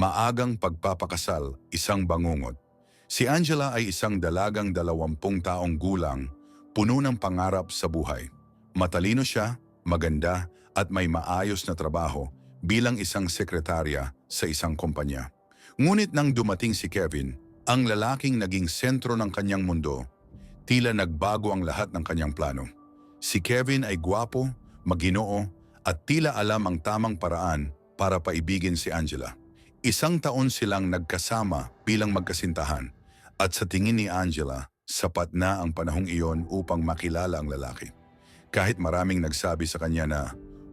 Maagang pagpapakasal, isang bangungot. Si Angela ay isang dalagang 20 taong gulang, puno ng pangarap sa buhay. Matalino siya, maganda, at may maayos na trabaho bilang isang sekretarya sa isang kumpanya. Ngunit nang dumating si Kevin, ang lalaking naging sentro ng kanyang mundo, tila nagbago ang lahat ng kanyang plano. Si Kevin ay gwapo, maginoo, at tila alam ang tamang paraan para paibigin si Angela. 1 taon silang nagkasama bilang magkasintahan, at sa tingin ni Angela, sapat na ang panahong iyon upang makilala ang lalaki. Kahit maraming nagsabi sa kanya na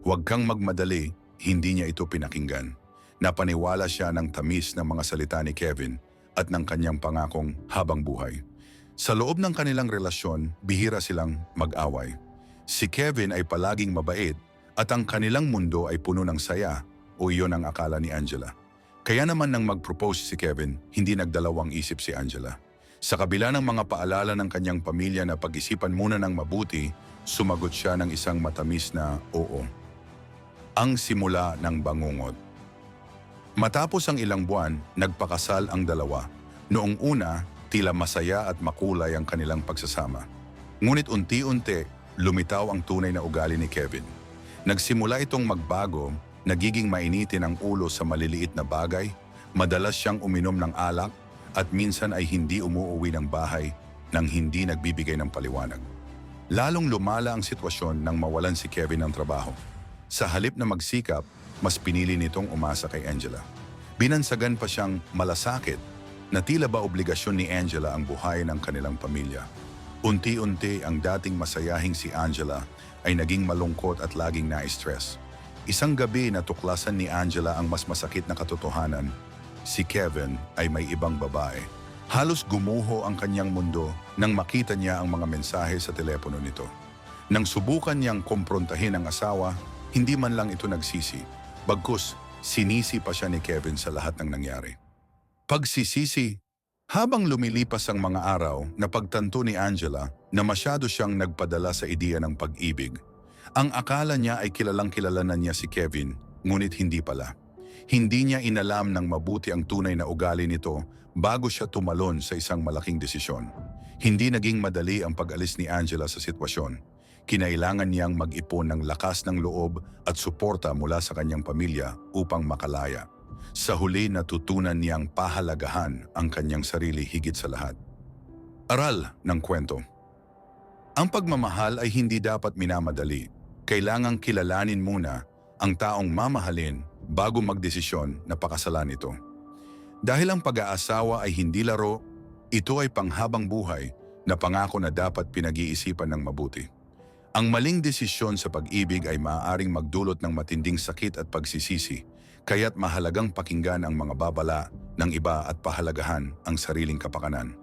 huwag kang magmadali, hindi niya ito pinakinggan. Napaniwala siya ng tamis ng mga salita ni Kevin at ng kanyang pangakong habang buhay. Sa loob ng kanilang relasyon, bihira silang mag-away. Si Kevin ay palaging mabait at ang kanilang mundo ay puno ng saya, o iyon ang akala ni Angela. Kaya naman nang mag-propose si Kevin, hindi nagdalawang isip si Angela. Sa kabila ng mga paalala ng kanyang pamilya na pag-isipan muna ng mabuti, sumagot siya ng isang matamis na oo. Ang simula ng bangungot. Matapos ang ilang buwan, nagpakasal ang dalawa. Noong una, tila masaya at makulay ang kanilang pagsasama. Ngunit unti-unti, lumitaw ang tunay na ugali ni Kevin. Nagsimula itong magbago, nagiging mainitin ang ulo sa maliliit na bagay, madalas siyang uminom ng alak, at minsan ay hindi umuuwi ng bahay nang hindi nagbibigay ng paliwanag. Lalong lumala ang sitwasyon nang mawalan si Kevin ng trabaho. Sa halip na magsikap, mas pinili nitong umasa kay Angela. Binansagan pa siyang malasakit na tila ba obligasyon ni Angela ang buhayin ng kanilang pamilya. Unti-unti ang dating masayahing si Angela ay naging malungkot at laging na-stress. Isang gabi natuklasan ni Angela ang mas masakit na katotohanan. Si Kevin ay may ibang babae. Halos gumuho ang kanyang mundo nang makita niya ang mga mensahe sa telepono nito. Nang subukan niyang kumprontahin ang asawa, hindi man lang ito nagsisi. Bagkus, sinisi pa siya ni Kevin sa lahat ng nangyari. Pagsisisi, habang lumilipas ang mga araw, napagtanto ni Angela na masyado siyang nagpadala sa ideya ng pag-ibig. Ang akala niya ay kilalang-kilala na niya si Kevin, ngunit hindi pala. Hindi niya inalam ng mabuti ang tunay na ugali nito bago siya tumalon sa isang malaking desisyon. Hindi naging madali ang pag-alis ni Angela sa sitwasyon. Kinailangan niyang mag-ipon ng lakas ng loob at suporta mula sa kanyang pamilya upang makalaya. Sa huli, natutunan niyang pahalagahan ang kanyang sarili higit sa lahat. Aral ng kwento. Ang pagmamahal ay hindi dapat minamadali. Kailangang kilalanin muna ang taong mamahalin bago magdesisyon na pakasalan ito. Dahil ang pag-aasawa ay hindi laro, ito ay panghabang buhay na pangako na dapat pinag-iisipan ng mabuti. Ang maling desisyon sa pag-ibig ay maaaring magdulot ng matinding sakit at pagsisisi, kaya't mahalagang pakinggan ang mga babala ng iba at pahalagahan ang sariling kapakanan.